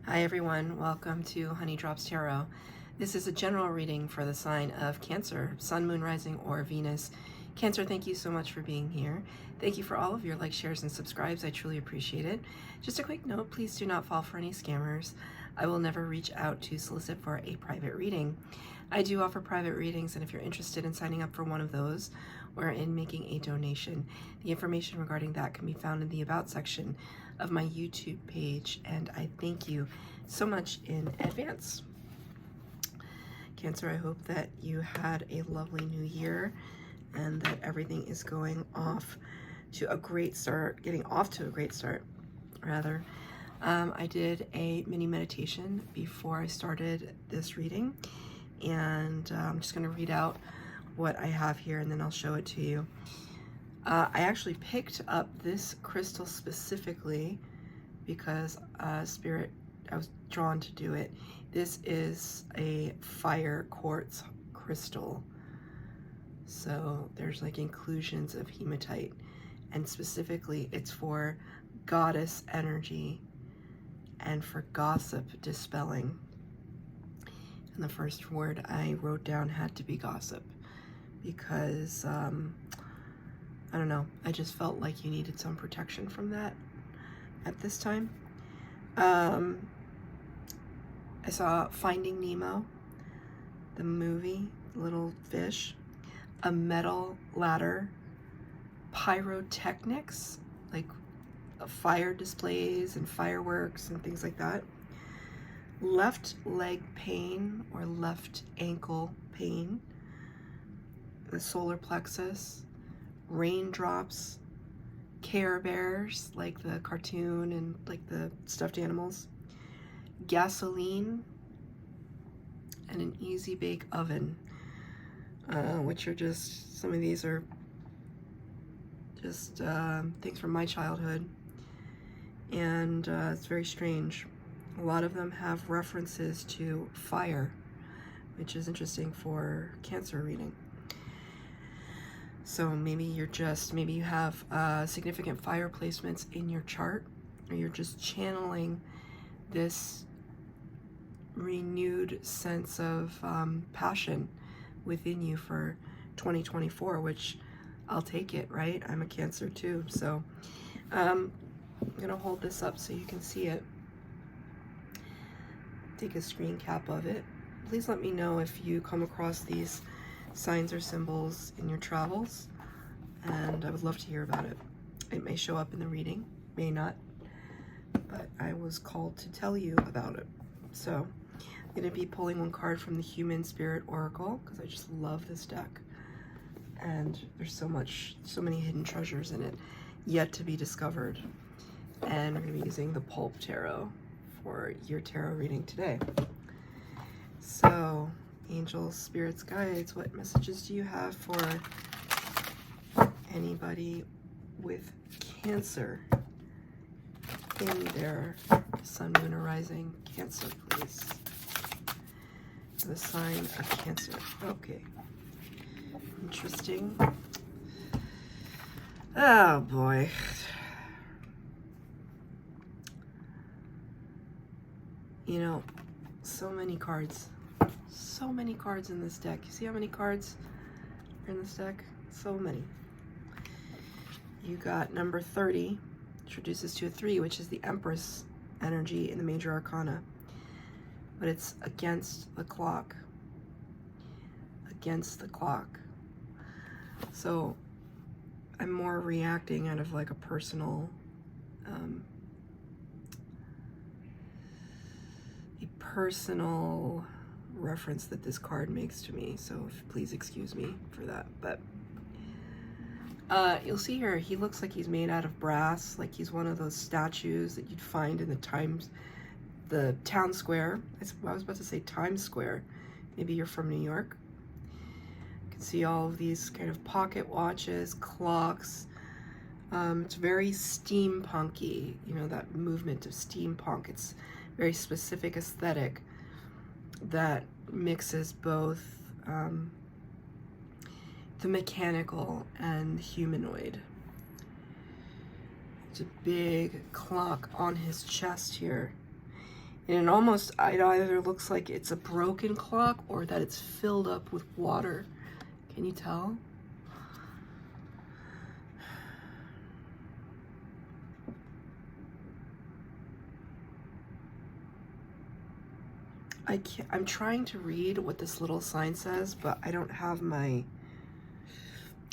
Hi everyone, welcome to Honey Drops Tarot. This is a general reading for the sign of Cancer, Sun, Moon, Rising, or Venus. Cancer, thank you so much for being here. Thank you for all of your likes, shares, and subscribes. I truly appreciate it. Just a quick note, please do not fall for any scammers. I will never reach out to solicit for a private reading. I do offer private readings, and if you're interested in signing up for one of those or in making a donation, the information regarding that can be found in the About section of my YouTube page, and I thank you so much in advance. Cancer, I hope that you had a lovely new year and that everything is going off to a great start, getting off to a great start, rather. I did a mini meditation before I started this reading, and I'm just going to read out what I have here and then I'll show it to you. I actually picked up this crystal specifically because Spirit, I was drawn to do it. This is a fire quartz crystal. So there's like inclusions of hematite, and specifically it's for goddess energy and for gossip dispelling. And the first word I wrote down had to be gossip because I don't know, I just felt like you needed some protection from that at this time. I saw Finding Nemo, the movie, Little Fish, a metal ladder, pyrotechnics, like fire displays and fireworks and things like that, left leg pain or left ankle pain, the solar plexus, raindrops, Care Bears, like the cartoon and like the stuffed animals, gasoline, and an easy bake oven, which are just, some of these are just things from my childhood, and it's very strange. A lot of them have references to fire, which is interesting for Cancer reading. So maybe you're just, maybe you have significant fire placements in your chart, or you're just channeling this renewed sense of passion within you for 2024, which I'll take it, right? I'm a Cancer too. So I'm gonna hold this up so you can see it. Take a screen cap of it. Please let me know if you come across these signs or symbols in your travels, and I would love to hear about it. It may show up in the reading, may not, but I was called to tell you about it. So I'm going to be pulling one card from the Human Spirit Oracle because I just love this deck, and there's so many hidden treasures in it yet to be discovered. And we're going to be using the Pulp Tarot for your tarot reading today. So angels, spirits, guides, what messages do you have for anybody with Cancer in their Sun, Moon, or Rising? Cancer, please. The sign of Cancer. Okay. Interesting. Oh boy. You know, so many cards. So many cards in this deck. You see how many cards are in this deck? So many. You got number 30, introduces to a 3, which is the Empress energy in the Major Arcana. But it's against the clock. Against the clock. So I'm more reacting out of like a personal, reference that this card makes to me, so please excuse me for that. But you'll see here, he looks like he's made out of brass, like he's one of those statues that you'd find in the town square. I was about to say Times Square. Maybe you're from New York. You can see all of these kind of pocket watches, clocks. It's very steampunky, you know, that movement of steampunk. It's very specific aesthetic that mixes both the mechanical and humanoid. It's a big clock on his chest here, And it either looks like it's a broken clock or that it's filled up with water. Can you tell? I'm trying to read what this little sign says, but I don't have my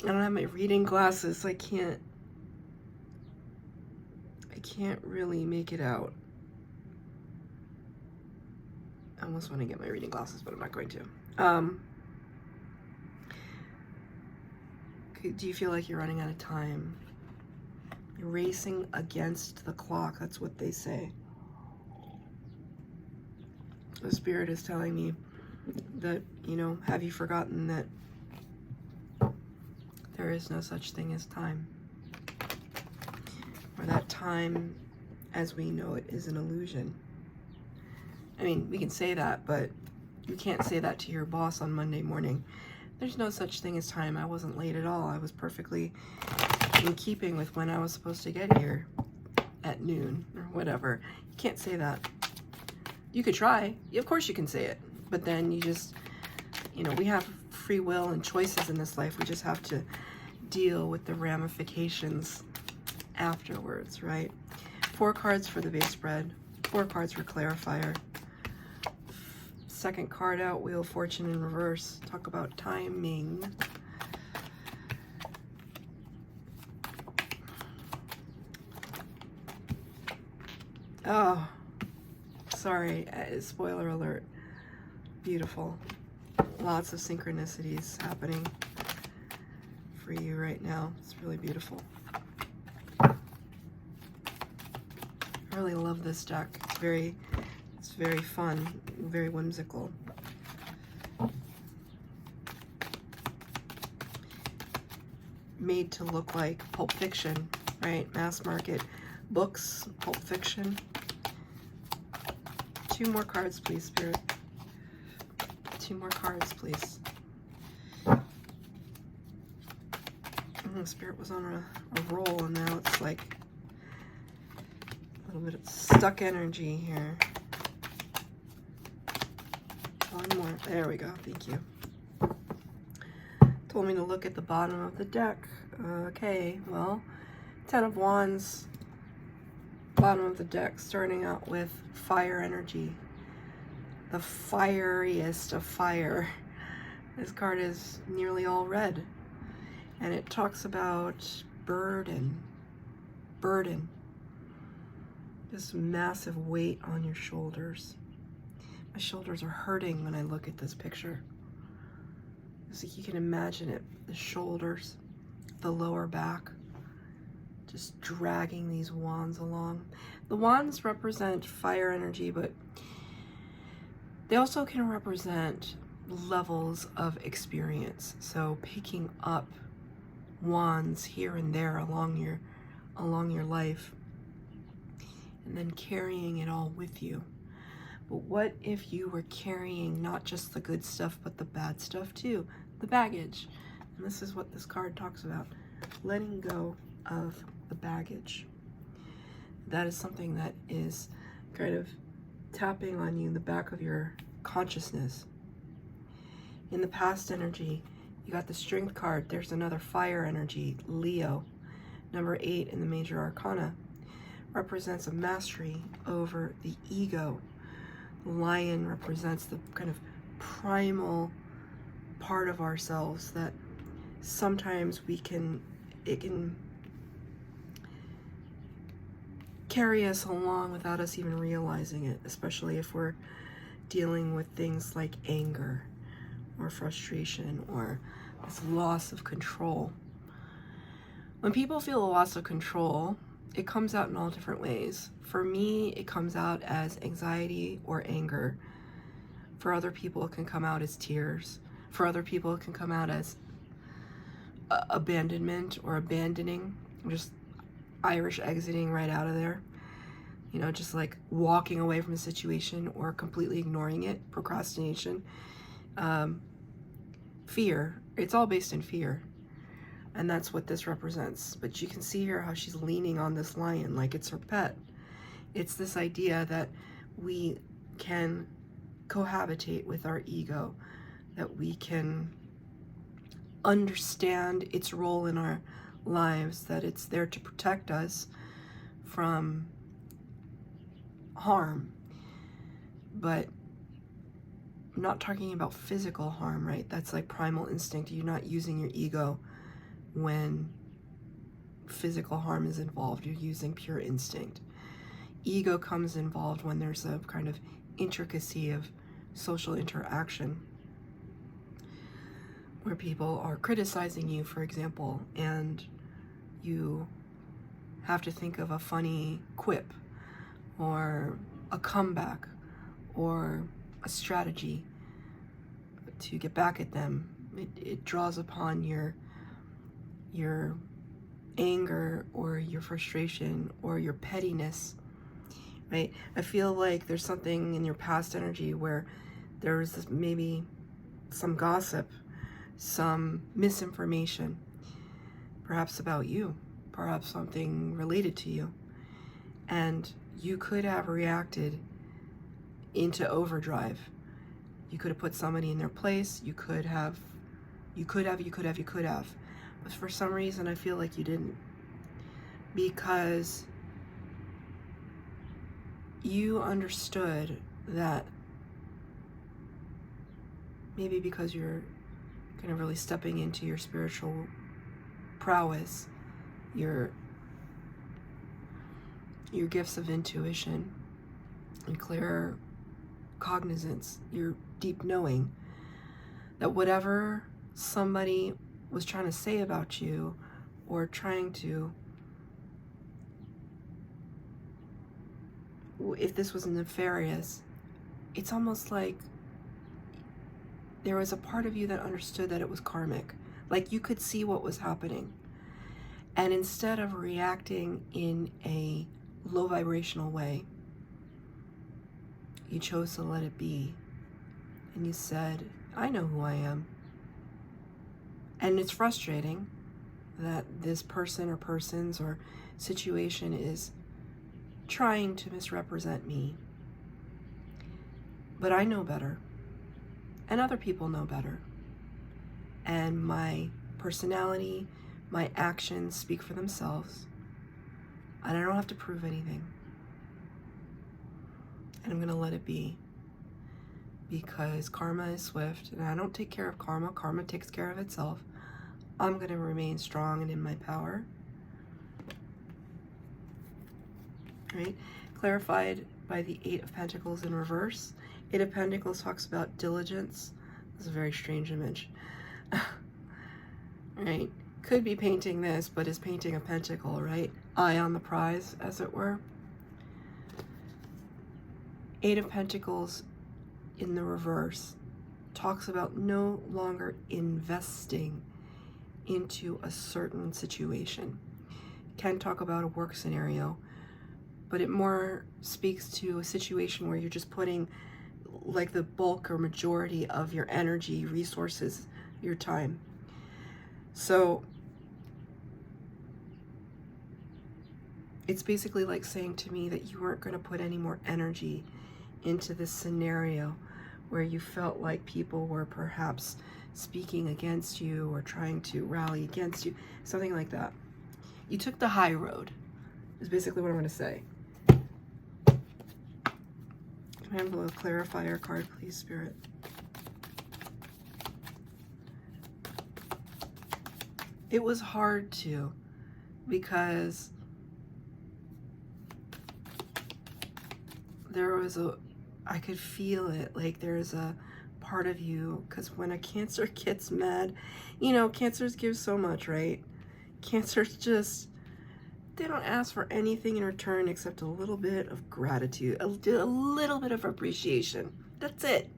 reading glasses. I can't really make it out. I almost want to get my reading glasses, but I'm not going to. Do you feel like you're running out of time? You're racing against the clock. That's what they say. The Spirit is telling me that, you know, have you forgotten that there is no such thing as time? Or that time, as we know it, is an illusion. I mean, we can say that, but you can't say that to your boss on Monday morning. There's no such thing as time. I wasn't late at all. I was perfectly in keeping with when I was supposed to get here at noon or whatever. You can't say that. You could try. Of course you can say it. But then you just, you know, we have free will and choices in this life. We just have to deal with the ramifications afterwards, right? 4 cards for the base spread. 4 cards for clarifier. Second card out, Wheel of Fortune in reverse. Talk about timing. Oh, sorry, spoiler alert. Beautiful. Lots of synchronicities happening for you right now. It's really beautiful. I really love this deck. It's very fun, very whimsical. Made to look like Pulp Fiction, right? Mass market books, Pulp Fiction. 2 more cards, please, Spirit. 2 more cards, please. Spirit was on a roll, and now it's like a little bit of stuck energy here. 1 more. There we go. Thank you. Told me to look at the bottom of the deck. Okay, well, 10 of Wands. Bottom of the deck, starting out with fire energy. The fieriest of fire. This card is nearly all red. And it talks about burden. Burden. This massive weight on your shoulders. My shoulders are hurting when I look at this picture. It's like you can imagine it. The shoulders, the lower back, just dragging these wands along. The wands represent fire energy, but they also can represent levels of experience. So picking up wands here and there along your life, and then carrying it all with you. But what if you were carrying not just the good stuff, but the bad stuff too, the baggage? And this is what this card talks about, letting go of the baggage. That is something that is kind of tapping on you, the back of your consciousness. In the past energy, you got the Strength card. There's another fire energy, Leo. Number 8 in the Major Arcana represents a mastery over the ego. The lion represents the kind of primal part of ourselves that sometimes it can carry us along without us even realizing it, especially if we're dealing with things like anger or frustration or this loss of control. When people feel a loss of control, it comes out in all different ways. For me, it comes out as anxiety or anger. For other people, it can come out as tears. For other people, it can come out as abandonment or abandoning, just Irish exiting right out of there. You know, just like walking away from a situation or completely ignoring it, procrastination, fear. It's all based in fear. And that's what this represents. But you can see here how she's leaning on this lion like it's her pet. It's this idea that we can cohabitate with our ego, that we can understand its role in our lives, that it's there to protect us from harm. But I'm not talking about physical harm, right? That's like primal instinct. You're not using your ego when physical harm is involved. You're using pure instinct. Ego comes involved when there's a kind of intricacy of social interaction, where people are criticizing you, for example, and you have to think of a funny quip or a comeback or a strategy to get back at them. It draws upon your anger or your frustration or your pettiness, right? I feel like there's something in your past energy where there was this, maybe some gossip, some misinformation, perhaps about you, perhaps something related to you, and you could have reacted into overdrive. You could have put somebody in their place. You could have. But for some reason, I feel like you didn't, because you understood that maybe because you're kind of really stepping into your spiritual prowess, your gifts of intuition and clear cognizance, your deep knowing, that whatever somebody was trying to say about you or trying to, if this was nefarious, it's almost like there was a part of you that understood that it was karmic. Like you could see what was happening. And instead of reacting in a low vibrational way, you chose to let it be. And you said, I know who I am. And it's frustrating that this person or persons or situation is trying to misrepresent me. But I know better. And other people know better. And my personality, my actions speak for themselves. And I don't have to prove anything. And I'm going to let it be. Because karma is swift, and I don't take care of karma. Karma takes care of itself. I'm going to remain strong and in my power. Right? Clarified by the Eight of Pentacles in reverse. Eight of Pentacles talks about diligence. This is a very strange image. Right? Could be painting this, but is painting a pentacle, right? Eye on the prize, as it were. Eight of Pentacles in the reverse talks about no longer investing into a certain situation. Can talk about a work scenario, but it more speaks to a situation where you're just putting like the bulk or majority of your energy, resources, your time. So it's basically like saying to me that you weren't going to put any more energy into this scenario where you felt like people were perhaps speaking against you or trying to rally against you, something like that. You took the high road, is basically what I'm going to say. Can I have a little clarifier card, please, Spirit? It was hard to, because there was I could feel it, like there's a part of you, because when a Cancer gets mad, you know, Cancers give so much, right? Cancers just, they don't ask for anything in return except a little bit of gratitude, a little bit of appreciation. That's it.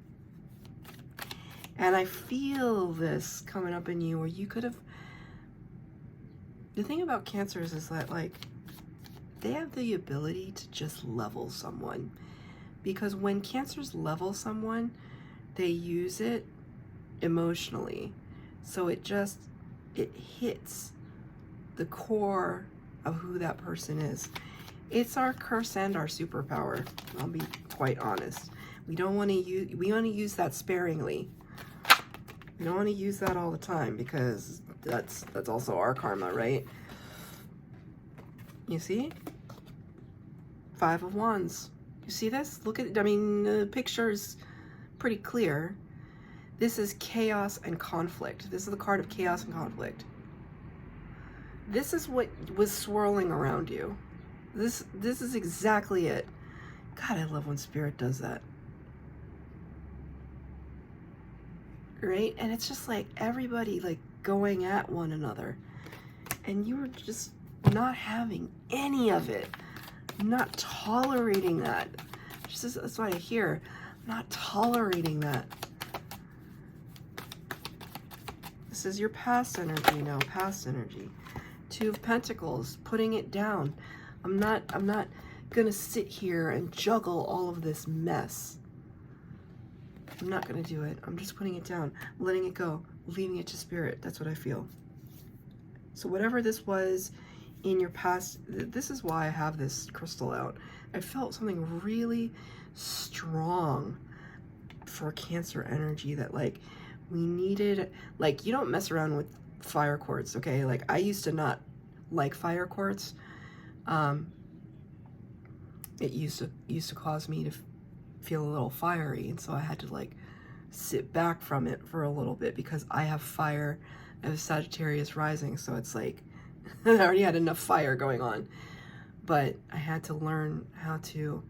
And I feel this coming up in you, where you could have, the thing about Cancers is that, like, they have the ability to just level someone. Because when Cancers level someone, they use it emotionally. So it hits the core of who that person is. It's our curse and our superpower. I'll be quite honest. We want to use that sparingly. We don't want to use that all the time, because that's also our karma, right? You see? 5 of Wands. You see this? Look at, I mean, the picture is pretty clear. This is chaos and conflict. This is the card of chaos and conflict. This is what was swirling around you. This is exactly it. God, I love when Spirit does that. Right? And it's just like everybody like going at one another. And you were just not having any of it. Not tolerating that. That's what I hear. Not tolerating that. This is your past energy now. Past energy. 2 of Pentacles. Putting it down. I'm not gonna sit here and juggle all of this mess. I'm not gonna do it. I'm just putting it down, letting it go, leaving it to Spirit. That's what I feel. So whatever this was in your past, this is why I have this crystal out. I felt something really strong for Cancer energy that like we needed. Like, you don't mess around with fire quartz, okay? Like, I used to not like fire quartz. It used to cause me to feel a little fiery, and so I had to like sit back from it for a little bit, because I have fire. I have Sagittarius rising, so it's like I already had enough fire going on. But I had to learn how to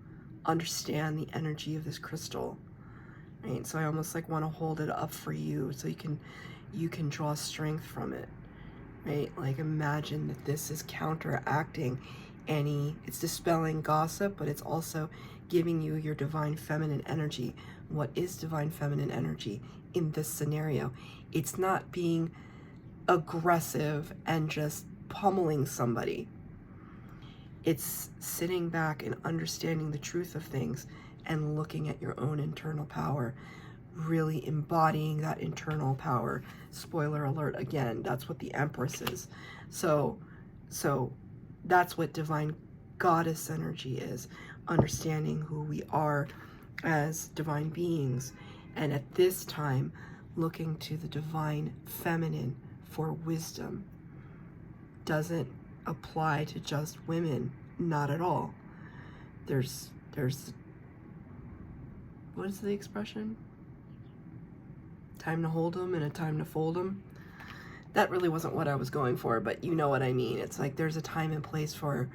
understand the energy of this crystal, right? So I almost like want to hold it up for you, so you can draw strength from it, right? Like, imagine that this is counteracting it's dispelling gossip, but it's also giving you your divine feminine energy. What is divine feminine energy in this scenario? It's not being aggressive and just pummeling somebody. It's sitting back and understanding the truth of things and looking at your own internal power, really embodying that internal power. Spoiler alert again, that's what the Empress is. So that's what divine goddess energy is, understanding who we are as divine beings, and at this time looking to the divine feminine for wisdom. Doesn't apply to just women, not at all. There's what is the expression? Time to hold them and a time to fold them. That really wasn't what I was going for, but you know what I mean. It's like there's a time and place for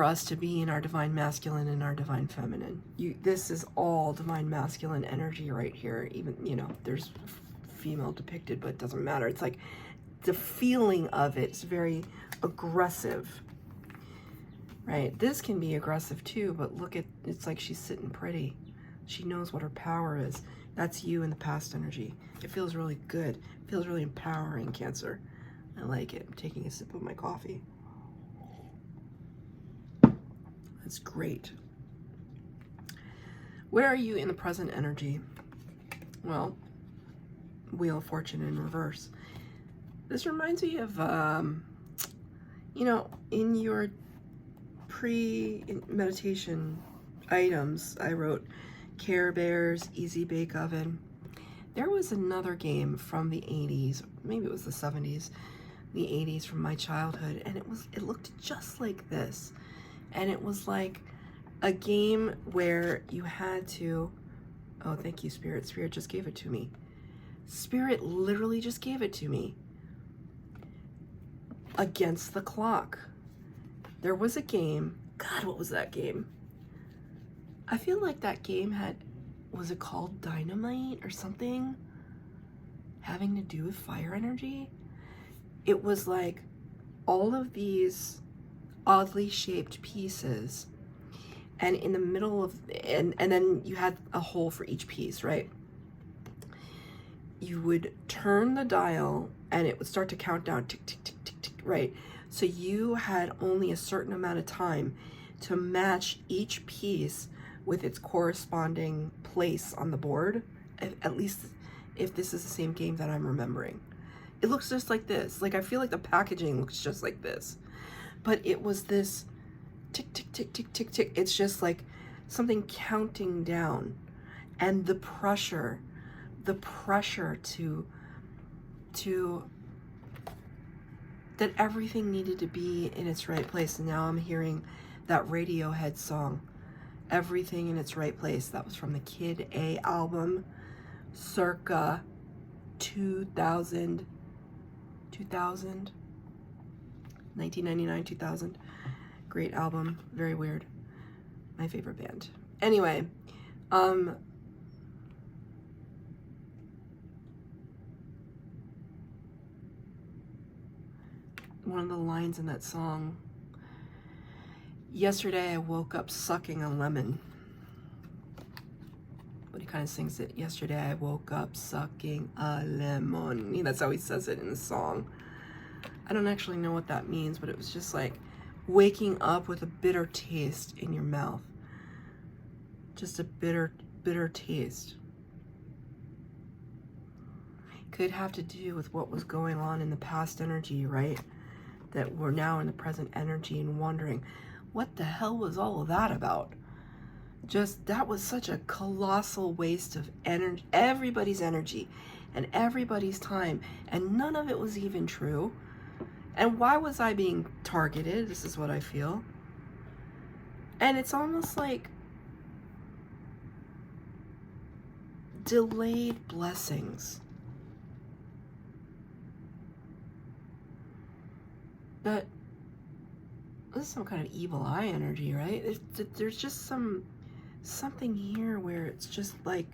us to be in our divine masculine and our divine feminine. This is all divine masculine energy right here. Even, you know, there's female depicted, but it doesn't matter. It's like the feeling of it's very aggressive, right? This can be aggressive too, but look at, it's like she's sitting pretty. She knows what her power is. That's you in the past energy. It feels really good. It feels really empowering, Cancer. I like it. I'm taking a sip of my coffee. That's great. Where are you in the present energy? Well, Wheel of Fortune in reverse. This reminds me of, you know, in your pre-meditation items, I wrote Care Bears, Easy Bake Oven. There was another game from the 80s, maybe it was the 70s, the 80s from my childhood, and it looked just like this. And it was like a game where you had to, oh, thank you, Spirit. Spirit just gave it to me. Spirit literally just gave it to me. Against the Clock. There was a game. God, what was that game? I feel like that game was it called Dynamite or something? Having to do with fire energy? It was like all of these oddly shaped pieces, and in the middle of, and then you had a hole for each piece, right? You would turn the dial and it would start to count down, tick, tick, tick, tick, tick, right? So you had only a certain amount of time to match each piece with its corresponding place on the board, at least if this is the same game that I'm remembering. It looks just like this. Like, I feel like the packaging looks just like this. But it was this tick, tick, tick, tick, tick, tick. It's just like something counting down. And the pressure to that everything needed to be in its right place. And now I'm hearing that Radiohead song, Everything in Its Right Place. That was from the Kid A album, circa 2000, 1999, 2000. Great album, very weird. My favorite band. Anyway, one of the lines in that song, yesterday I woke up sucking a lemon. But he kind of sings it, yesterday I woke up sucking a lemon. That's how he says it in the song. I don't actually know what that means, but it was just like waking up with a bitter taste in your mouth. Just a bitter taste. Could have to do with what was going on in the past energy, right? That we're now in the present energy and wondering, what the hell was all of that about? Just, that was such a colossal waste of energy, everybody's energy and everybody's time, and none of it was even true. And why was I being targeted? This is what I feel. And it's almost like delayed blessings. That this is some kind of evil eye energy, right? There's just something here where it's just like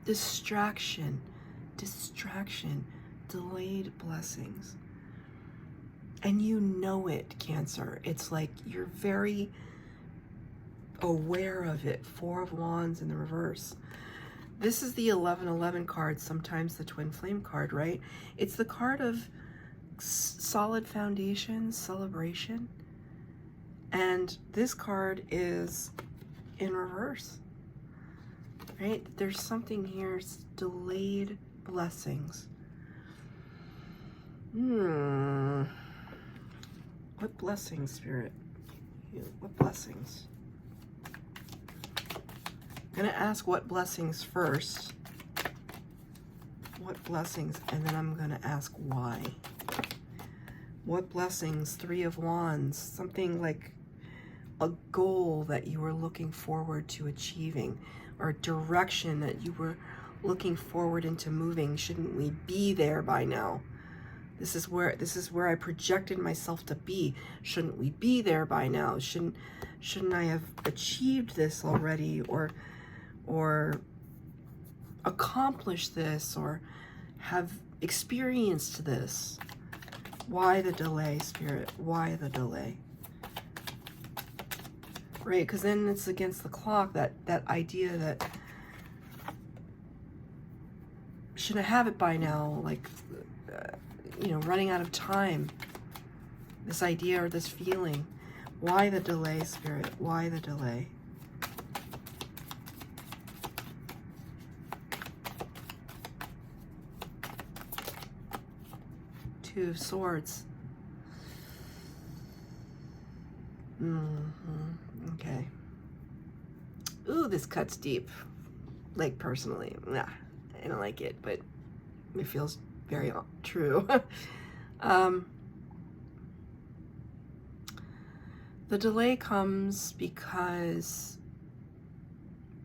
distraction, delayed blessings. And you know it, Cancer. It's like you're very aware of it. Four of Wands in the reverse. This is the 1111 card, sometimes the Twin Flame card, right? It's the card of solid foundation, celebration. And this card is in reverse, right? There's something here, delayed blessings. What blessings, Spirit? What blessings? I'm gonna ask what blessings first. What blessings, and then I'm gonna ask why. What blessings? Three of Wands, something like a goal that you were looking forward to achieving, or a direction that you were looking forward into moving. Shouldn't we be there by now? This is where I projected myself to be. Shouldn't we be there by now? Shouldn't I have achieved this already, or accomplished this, or have experienced this? Why the delay, Spirit? Why the delay? Right, because then it's against the clock, that idea that should I have it by now, like, running out of time. This idea or this feeling. Why the delay, Spirit? Why the delay? Two of Swords. Okay. Ooh, this cuts deep. Like, personally, nah, I don't like it, but it feels very true. The delay comes because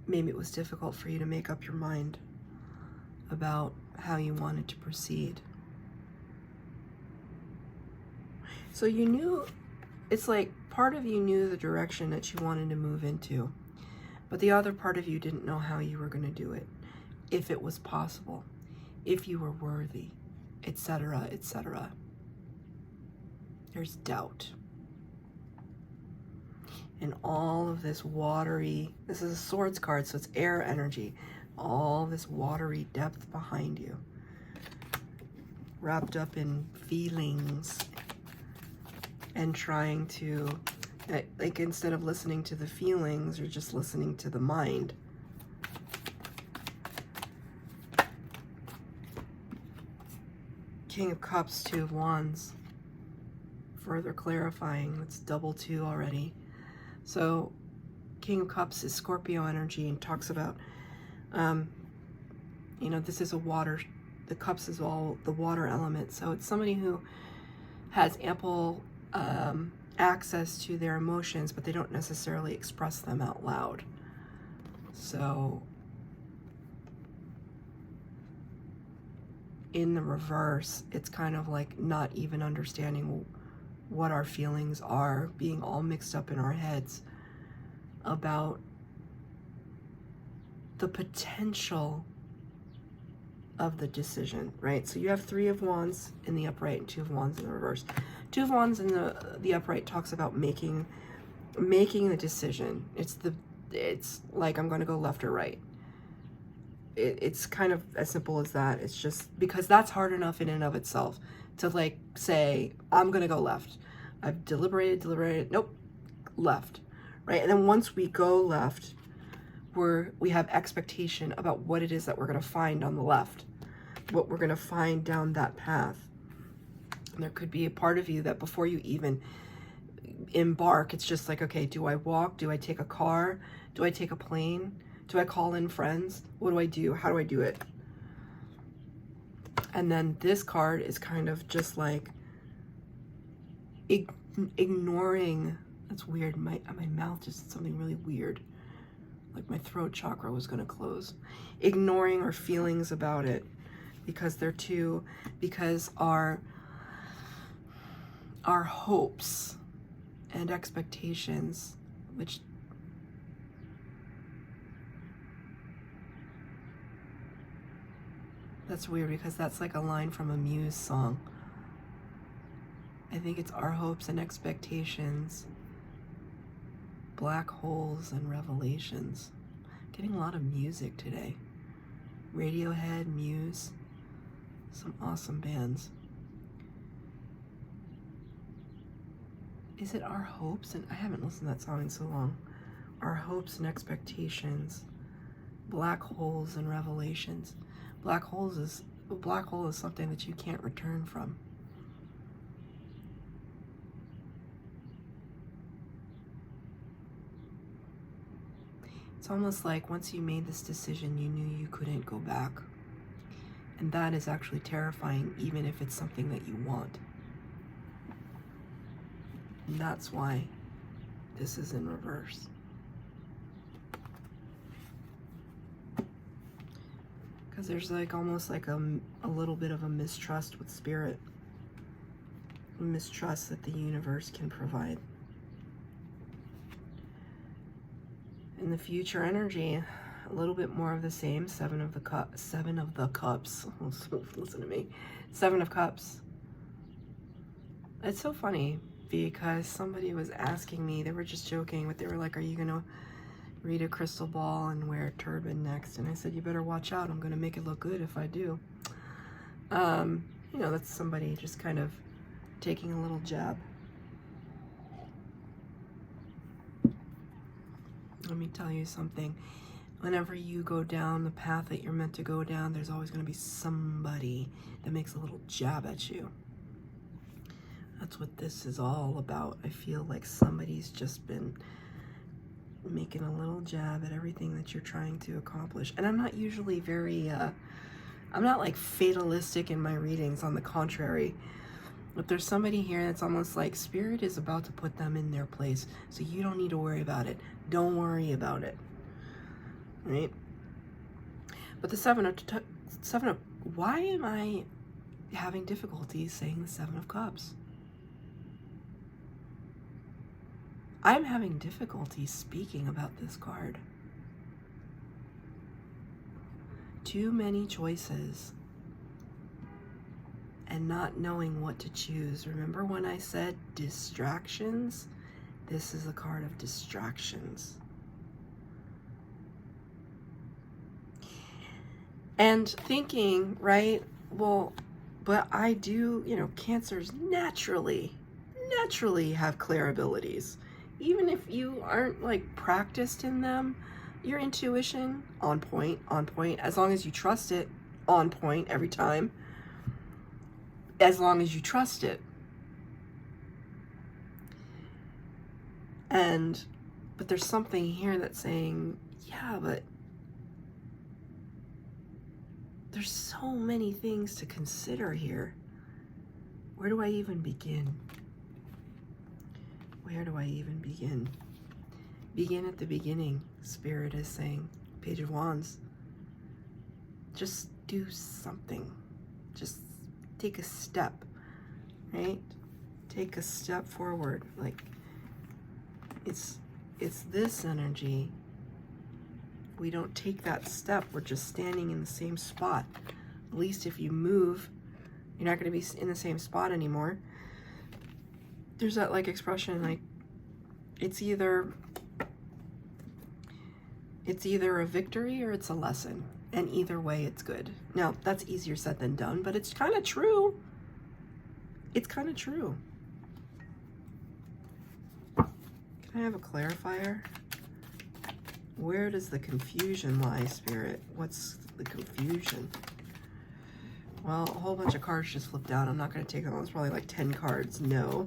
maybe it was difficult for you to make up your mind about how you wanted to proceed. So you knew, it's like part of you knew the direction that you wanted to move into, but the other part of you didn't know how you were going to do it, if it was possible, if you were worthy, etc., etc. There's doubt. And all of this watery, this is a Swords card, so it's air energy, all this watery depth behind you, wrapped up in feelings, and trying to, like, instead of listening to the feelings, you're just listening to the mind. King of Cups, Two of Wands, further clarifying. That's double 2 already. So King of Cups is Scorpio energy and talks about, you know, this is a water, the cups is all the water element. So it's somebody who has ample access to their emotions, but they don't necessarily express them out loud. So in the reverse, it's kind of like not even understanding what our feelings are, being all mixed up in our heads about the potential of the decision, right? So you have 3 of Wands in the upright and 2 of Wands in the reverse. 2 of Wands in the upright talks about making the decision. It's like, I'm going to go left or right. It's kind of as simple as that. It's just because that's hard enough in and of itself to like say, I'm going to go left. I've deliberated, nope, left, right? And then once we go left, we have expectation about what it is that we're going to find on the left, what we're going to find down that path. And there could be a part of you that before you even embark, it's just like, okay, do I walk? Do I take a car? Do I take a plane? Do I call in friends? What do I do? How do I do it? And then this card is kind of just like ignoring. That's weird. My mouth just did something really weird. Like my throat chakra was going to close. Ignoring our feelings about it because because our hopes and expectations, which that's weird because that's like a line from a Muse song. I think it's our hopes and expectations, black holes and revelations. Getting a lot of music today. Radiohead, Muse, some awesome bands. Is it our hopes? And I haven't listened to that song in so long. Our hopes and expectations, black holes and revelations. A black hole is something that you can't return from. It's almost like once you made this decision, you knew you couldn't go back. And that is actually terrifying, even if it's something that you want. And that's why this is in reverse. Because there's like almost like a little bit of a mistrust with spirit. A mistrust that the universe can provide. In the future energy, a little bit more of the same. 7 of the cups. Listen to me. 7 of Cups. It's so funny because somebody was asking me, they were just joking, but they were like, are you going to read a crystal ball and wear a turban next? And I said, you better watch out. I'm going to make it look good if I do. You know, that's somebody just kind of taking a little jab. Let me tell you something. Whenever you go down the path that you're meant to go down, there's always going to be somebody that makes a little jab at you. That's what this is all about. I feel like somebody's just been making a little jab at everything that you're trying to accomplish. And I'm not usually very, I'm not like fatalistic in my readings. On the contrary. But there's somebody here that's almost like Spirit is about to put them in their place. So you don't need to worry about it. Don't worry about it. Right? But the 7 of, why am I having difficulty saying the 7 of Cups? I'm having difficulty speaking about this card. Too many choices and not knowing what to choose. Remember when I said distractions? This is a card of distractions. And thinking, right, well, but I do, you know, Cancers naturally have clear abilities. Even if you aren't like practiced in them, your intuition, on point, as long as you trust it, on point every time. As long as you trust it. But there's something here that's saying, yeah, but there's so many things to consider here. Where do I even begin? Where do I even begin? Begin at the beginning, Spirit is saying. Page of Wands. Just do something. Just take a step, right? Take a step forward. Like, it's this energy. We don't take that step. We're just standing in the same spot. At least if you move, you're not going to be in the same spot anymore. There's that like expression, like it's either a victory or it's a lesson. And either way, it's good. Now, that's easier said than done, but it's kind of true. It's kind of true. Can I have a clarifier? Where does the confusion lie, Spirit? What's the confusion? Well, a whole bunch of cards just flipped out. I'm not going to take them. It's probably like 10 cards. No.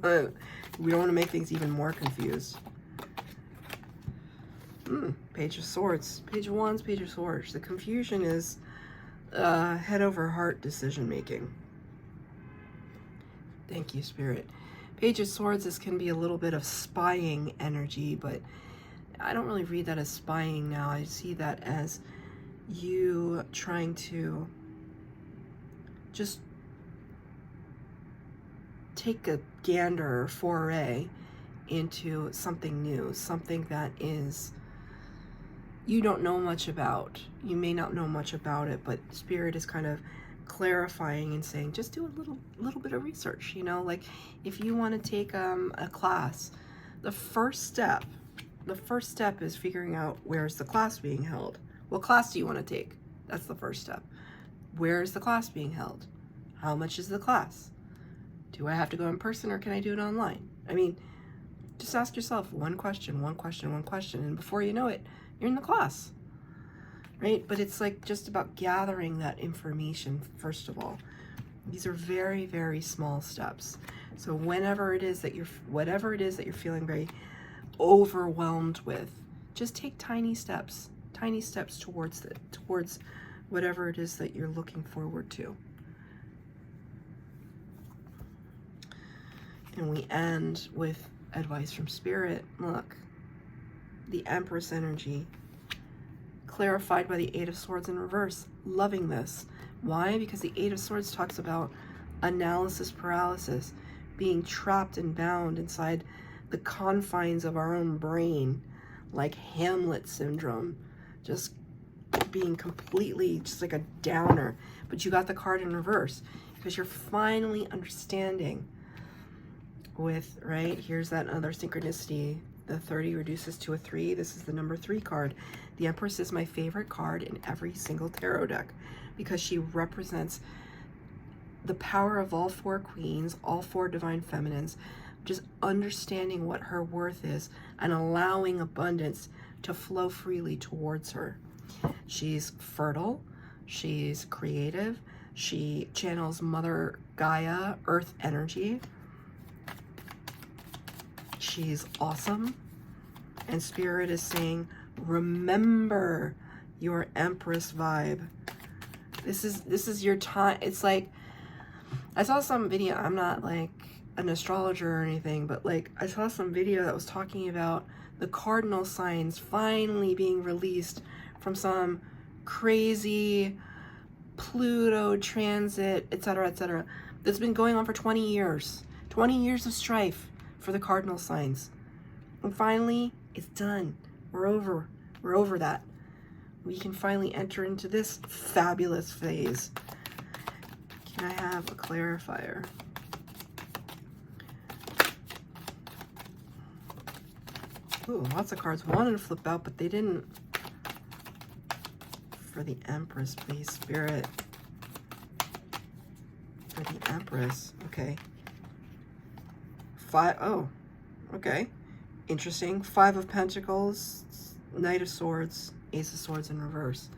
We don't want to make things even more confused. Page of Swords. Page of Wands, Page of Swords. The confusion is head over heart decision making. Thank you, Spirit. Page of Swords, this can be a little bit of spying energy, but I don't really read that as spying now. I see that as you trying to just take a gander or foray into something new, something that is you don't know much about. You may not know much about it, but Spirit is kind of clarifying and saying, just do a little bit of research, you know, like if you want to take a class, the first step is figuring out where's the class being held. What class do you want to take? That's the first step. Where is the class being held? How much is the class? Do I have to go in person or can I do it online? I mean, just ask yourself one question, and before you know it, you're in the class, right? But it's like just about gathering that information, first of all. These are very, very small steps. So whatever it is that you're feeling very overwhelmed with, just take tiny steps towards whatever it is that you're looking forward to. And we end with advice from Spirit. Look, the Empress energy, clarified by the Eight of Swords in reverse. Loving this. Why? Because the Eight of Swords talks about analysis paralysis, being trapped and bound inside the confines of our own brain, like Hamlet syndrome, just being completely just like a downer. But you got the card in reverse because you're finally understanding with, right, here's that other synchronicity. The 30 reduces to a 3. This is the number 3 card. The Empress is my favorite card in every single tarot deck because she represents the power of all 4 queens, all 4 divine feminines, just understanding what her worth is and allowing abundance to flow freely towards her. She's fertile, she's creative, she channels Mother Gaia, Earth energy. She's awesome. And Spirit is saying, remember your Empress vibe. This is your time. It's like, I saw some video, I'm not like an astrologer or anything, but like I saw some video that was talking about the cardinal signs finally being released from some crazy Pluto transit, etc., that's been going on for 20 years. 20 years of strife for the cardinal signs. And finally, it's done. We're over that. We can finally enter into this fabulous phase. Can I have a clarifier? Ooh, lots of cards wanted to flip out, but they didn't. For the Empress, please, Spirit. For the Empress, okay. 5, oh, okay. Interesting. 5 of Pentacles, Knight of Swords, Ace of Swords in reverse.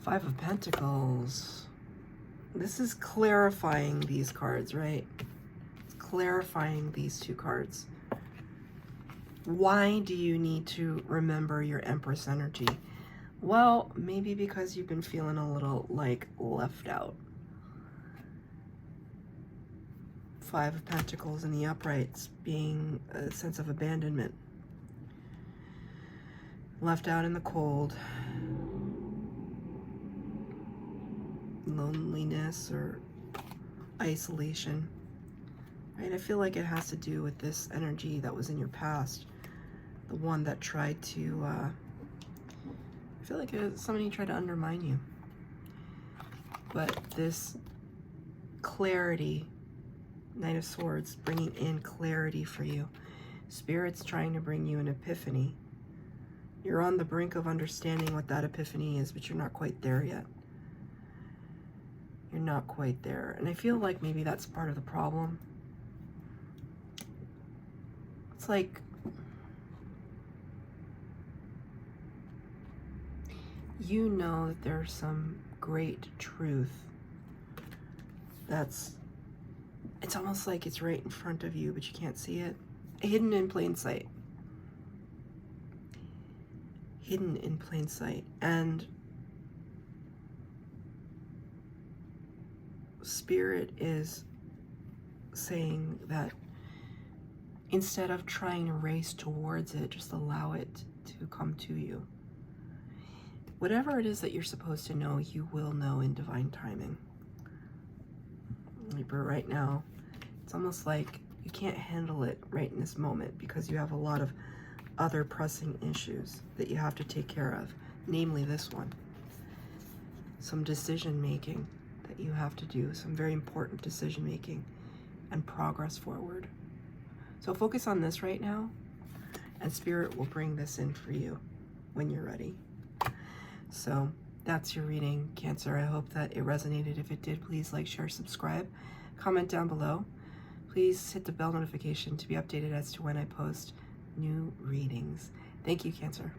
5 of Pentacles. This is clarifying these cards, right? It's clarifying these two cards. Why do you need to remember your Empress energy? Well, maybe because you've been feeling a little like left out. Five of Pentacles in the uprights being a sense of abandonment. Left out in the cold. Loneliness or isolation. Right? I feel like it has to do with this energy that was in your past. The one that tried to, I feel like somebody tried to undermine you. But this clarity, Knight of Swords, bringing in clarity for you. Spirit's trying to bring you an epiphany. You're on the brink of understanding what that epiphany is, but you're not quite there yet. You're not quite there. And I feel like maybe that's part of the problem. It's like you know that there's some great truth it's almost like it's right in front of you, but you can't see it. Hidden in plain sight. Hidden in plain sight. And Spirit is saying that instead of trying to race towards it, just allow it to come to you. Whatever it is that you're supposed to know, you will know in divine timing. Libra, right now, it's almost like you can't handle it right in this moment because you have a lot of other pressing issues that you have to take care of, namely this one. Some decision making that you have to do, some very important decision making and progress forward. So focus on this right now, and Spirit will bring this in for you when you're ready. So that's your reading, Cancer. I hope that it resonated. If it did, please like, share, subscribe, comment down below. Please hit the bell notification to be updated as to when I post new readings. Thank you, Cancer.